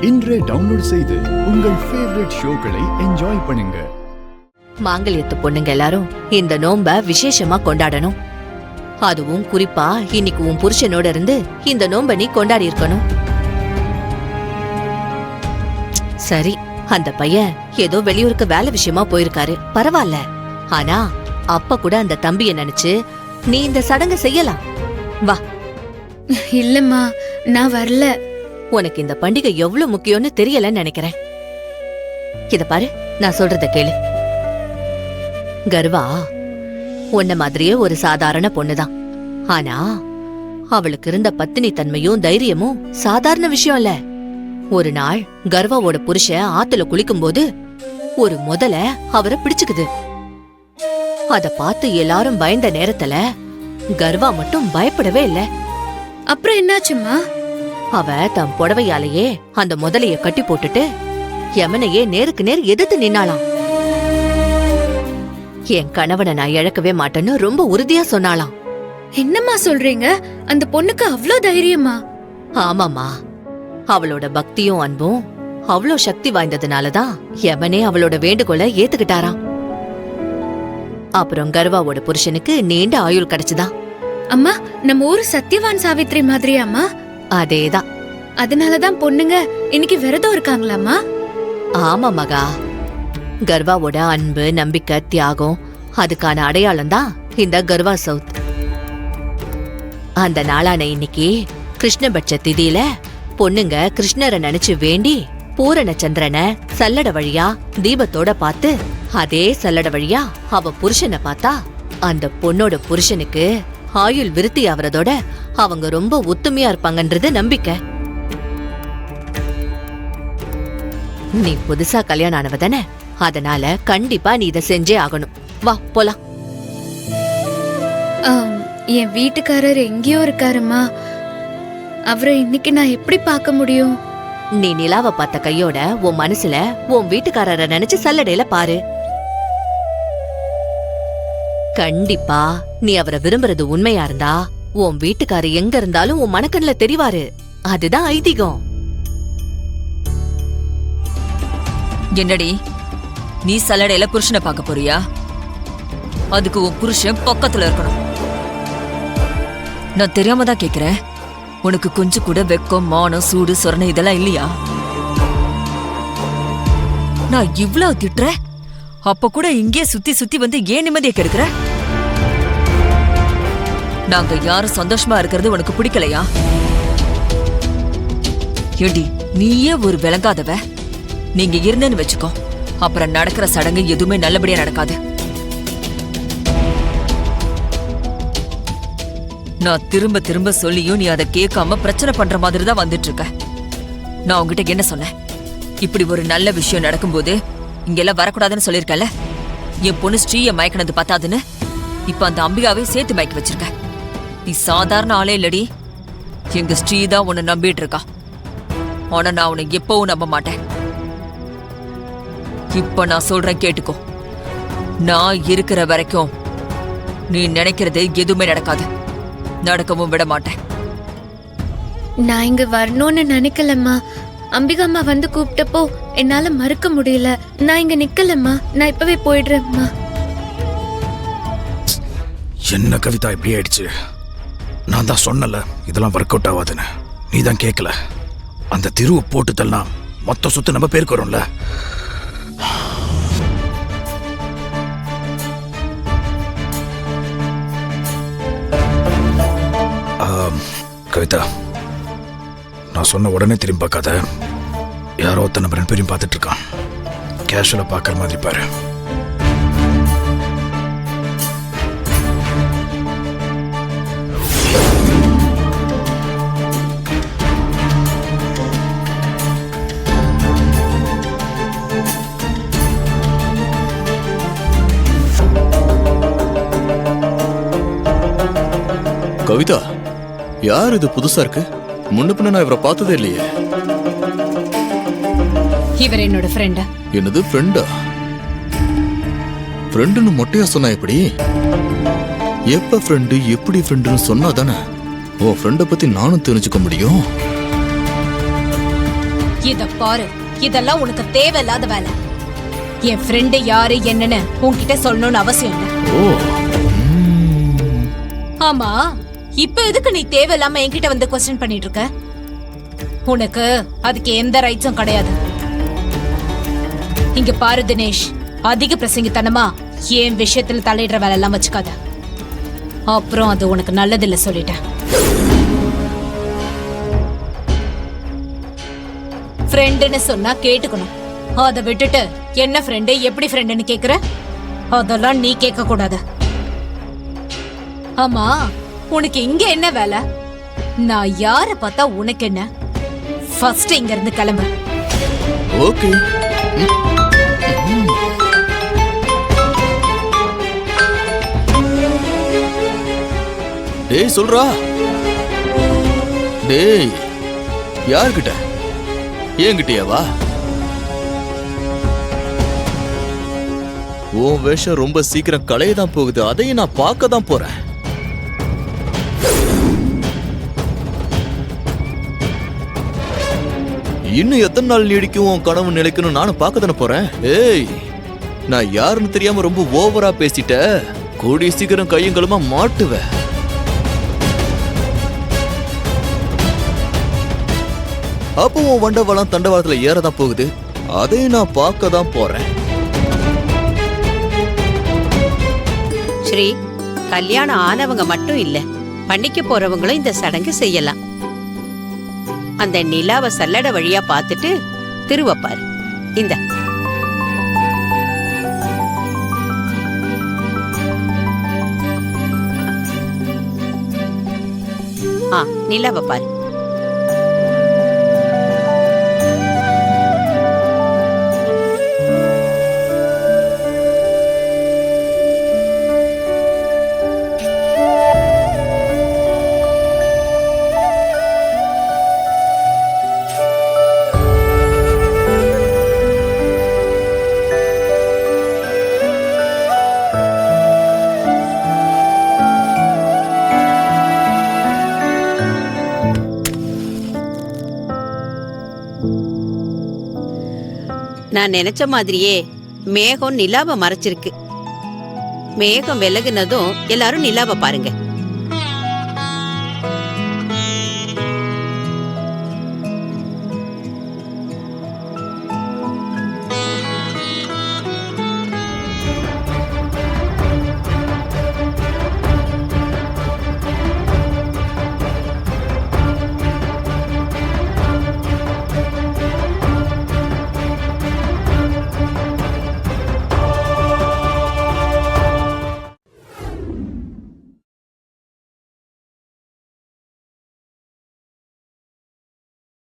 இன்றே டவுன்லோட் செய்து உங்கள் ஃபேவரட் ஷோக்களை என்ஜாய் பண்ணுங்க. மாங்கல்யத்து பொண்ணுங்க எல்லாரும் இந்த நோம்ப விசேஷமா கொண்டாடணும். அதுவும் குறிப்பா இன்னைக்கு உன் புருஷனோட இருந்து இந்த நோம்ப நீ கொண்டாடி இருக்கணும். சரி, அந்த பையன் ஏதோ வெளியூருக்கு வேலை விஷயமா போயிருக்காரு, பரவாயில்ல. ஆனா அப்ப கூட அந்த தம்பிய நினைச்சு நீ இந்த சடங்கு செய்யலாம். வா. இல்லம்மா, நான் வரல. உனக்கு இந்த பண்டிகை எவ்வளவு முக்கியம்னு தெரியலன்னு நினைக்கிறேன். இத பாரு, நான் சொல்றத கேளு. கர்வா உன்ன மாதிரியே ஒரு சாதாரண பொண்ணுதான். ஆனா அவளுக்கு இருந்த பத்தினி தன்மையும் தைரியமும் சாதாரண விஷயம் இல்ல. ஒரு நாள் கர்வாவோட புருஷன் ஆத்துல குளிக்கும் போது ஒரு முதல அவரை பிடிச்சுக்குது. அத பார்த்து எல்லாரும் பயந்த நேரத்துல கர்வா மட்டும் பயப்படவே இல்ல. அப்புறம் என்னாச்சுமா? அவ தன் புடவையாலேயே அந்த முதலைய கட்டி போட்டுட்டு யமனையே நேருக்கு நேர் எதிர்த்து நின்னாளாம். என் கணவனை நான் இழக்கவே மாட்டேன்னு ரொம்ப உறுதியா சொன்னாளாம். என்னம்மா சொல்றீங்க? அந்த பொண்ணுக்கு அவ்ளோ தைரியமா? ஆமாமா, அவளோட பக்தியும் அன்பும் அவ்ளோ சக்தி வாய்ந்ததுனாலதான் யமனே அவளோட வேண்டுகோளை ஏத்துக்கிட்டாராம். அப்புறம் கர்வாவோட புருஷனுக்கு நீண்ட ஆயுள் கிடைச்சுதான். அம்மா, நம்ம ஊரு சத்யவான் சாவித்ரி மாதிரியாம்மா? அதேதான். அதனாலதான் பொண்ணுங்க இன்னைக்கு விரதம் இருக்காங்களாமா? ஆமா மகா, கர்வாவோட அன்பு, நம்பிக்கை, தியாகம் அதுக்கான அடையாளம் தான் இந்த கர்வா சவுத். அந்த நாளான இன்னைக்கு கிருஷ்ணபட்ச திதியில பொண்ணுங்க கிருஷ்ணரை நினைச்சு வேண்டி பூரண சந்திரனை சல்லட வழியா தீபத்தோட பார்த்து அதே சல்லட வழியா அவ புருஷனை பார்த்தா அந்த பொண்ணோட புருஷனுக்கு ஆயுள் விருத்தி ஆவறதோட அவங்க ரொம்ப ஒத்துமையா இருப்பாங்கன்றது நம்பிக்கை. நீ புதுசா கல்யாணம் ஆனவதானே, அதனால கண்டிப்பா நீ இத செஞ்சே ஆகணும். வா போலாம். என் வீட்டுக்காரர் எங்கேயோ இருக்காருமா. அவரை இன்னைக்கு நான் எப்படி பார்க்க முடியும்? நீ நிலாவை பார்த்த கையோட உன் மனசுல உன் வீட்டுக்காரரை நினைச்சு சல்லடையில பாரு. கண்டிப்பா நீ அவரை விரும்புறது உண்மையா இருந்தா உன் வீட்டுக்காரர் எங்க இருந்தாலும் உன் மனக்கண்ணுல தெரிவாரு. அதுதான் ஐதீகம். என்னடி, நீ சல்லடையில புருஷனை பார்க்க போறியா? அதுக்கு உன் புருஷன் பக்கத்துல இருக்கணும். நான் தெரியாம தான் கேக்குறேன். உனக்கு கொஞ்சம் கூட வெக்கம், மானம், சூடு, சொரணை இதெல்லாம் இல்லையா? நான் இவ்ளோ திட்டுறேன், அப்ப கூட இங்கே சுத்தி சுத்தி வந்து ஏன் நிம்மதியை கெடுக்கிற? நாங்க யாரும் சந்தோஷமா இருக்கிறது உனக்கு பிடிக்கலையா? ஏடி, நீயே ஒரு விளங்காதவ. நீங்க இருந்தேன்னு வச்சுக்கோ, அப்புறம் நடக்கிற சடங்கு எதுவுமே நல்லபடியா நடக்காது. நான் திரும்ப திரும்ப சொல்லியும் நீ அதை கேட்காம பிரச்சனை பண்ற மாதிரி தான் வந்துட்டு இருக்க. நான் உங்ககிட்ட என்ன சொன்னேன்? இப்படி ஒரு நல்ல விஷயம் நடக்கும்போது இங்கெல்லாம் வரக்கூடாதுன்னு சொல்லிருக்கல. என் பொண்ணு ஸ்ரீய மயக்கினது பத்தாதுன்னு இப்ப அந்த அம்பிகாவே சேர்த்து மயக்கி வச்சிருக்க. நீ சாதாரண ஆளே இல்லடி. எங்க ஸ்ரீ தான் உன்னை நம்பிட்டு இருக்கா. ஆனா நான் உன்னை எப்பவும் நம்ப மாட்டேன். இப்ப நான் சொல்றேன், கேட்டுக்கோ. நான் இருக்கிற வரைக்கும் நீ நினைக்கிறது எதுவுமே நடக்காது, நடக்கவும் விட மாட்டேன். நான் இங்க வரணும்னு நினைக்கலம்மா. அம்பிகாம்மா வந்து கூப்பிட்டப்போ என்னால மறுக்க முடியல. நான் இங்க நிக்கலம்மா. நான் இப்பவே போயிடுறேன்மா. என்ன கவிதா இப்படி ஆயிடுச்சு? நான் தான் சொன்னல இதெல்லாம் ஒர்க் அவுட் ஆகாதுன்னு. நீ தான் கேட்கல. அந்த திருவு போட்டுதெல்லாம் மொத்த சொத்து நம்ம பேருக்கு வரும்ல. கவிதா, நான் சொன்ன உடனே திரும்பி பார்க்காத. யாரோ ஒருத்தனை நம்ம 2 பேரையும் பார்த்துட்டு இருக்கான். கேஷுவலா பார்க்கற மாதிரி பாரு. கவிதா, யார் இது? புதுசா இருக்கு. முன்ன பின்ன நான் இவரை பார்த்ததே இல்லையே. இவர் என்னோட ஃப்ரெண்டா? என்னது ஃப்ரெண்டா? ஃப்ரெண்டுன்னு மொட்டையா சொன்னா எப்படி? எப்ப ஃப்ரெண்டு, எப்படி ஃப்ரெண்டுன்னு சொன்னா தானே உன் ஃப்ரெண்டை பத்தி நானும் தெரிஞ்சுக்க முடியும். இத பாரு, இதெல்லாம் உனக்கு தேவையில்லாத வேலை. என் ஃப்ரெண்டு யாரு என்னன்னு உன்கிட்ட சொல்லணும்னு அவசியம் இல்ல. ஓ ஆமா, இப்ப எதுக்கு நீ தேவையில்லாம என்கிட்ட வந்து கொஸ்டின் பண்ணிட்டு இருக்க? உனக்கு அதுக்கு எந்த ரைட்ஸும் கிடையாது. இங்க பாரு தினேஷ், அதிக பிரசங்கித்தனமா என் விஷயத்துல தலையிடுற வேலை எல்லாம் வச்சுக்காத. அப்புறம் அது உனக்கு நல்லதில்ல சொல்லிட்டேன். ஃப்ரெண்டுன்னு சொன்னா கேட்டுக்கணும். அதை விட்டுட்டு என்ன ஃப்ரெண்டு எப்படி ஃப்ரெண்டுன்னு கேக்குற? அதெல்லாம் நீ கேட்க கூடாது. ஆமா, உனக்கு இங்க என்ன வேலை? நான் யார பார்த்தா உனக்கு என்ன? ஃபர்ஸ்ட் இங்க இருந்து கிளம்பு. ஓகே. டேய் சொல்றா. டேய் யார்கிட்ட? என்கிட்டயாவா? உன் வேஷம் ரொம்ப சீக்கிரம் களையதான் போகுது. அதையும் நான் பார்க்க தான் போறேன். இன்னும் எத்தனை நாள் நீடிக்கும் உன் கனவு நிலைக்கணும் நானும் பார்க்க தானே போறேன். ஏய், நான் யாருன்னு தெரியாம ரொம்ப ஓவரா பேசிட்ட. கூடிய சீக்கிரம் கையங்களுமா மாட்டுவேன். அப்போ உன் வண்டவாளம் தண்டவாளத்துல ஏறதான் போகுது. அதையும் நான் பார்க்க தான் போறேன். ஸ்ரீ, கல்யாணம் ஆனவங்க மட்டும் இல்ல, பண்ணிக்க போறவங்களும் இந்த சடங்கு செய்யலாம். அந்த நிலாவை சல்லட வழியா பார்த்துட்டு திருவப்பாரு. இந்த நிலாவை பாரு. நான் நினைச்ச மாதிரியே மேகம் நிலாவை மறைச்சிருக்கு. மேகம் விலகுனதும் எல்லாரும் நிலாவை பாருங்க.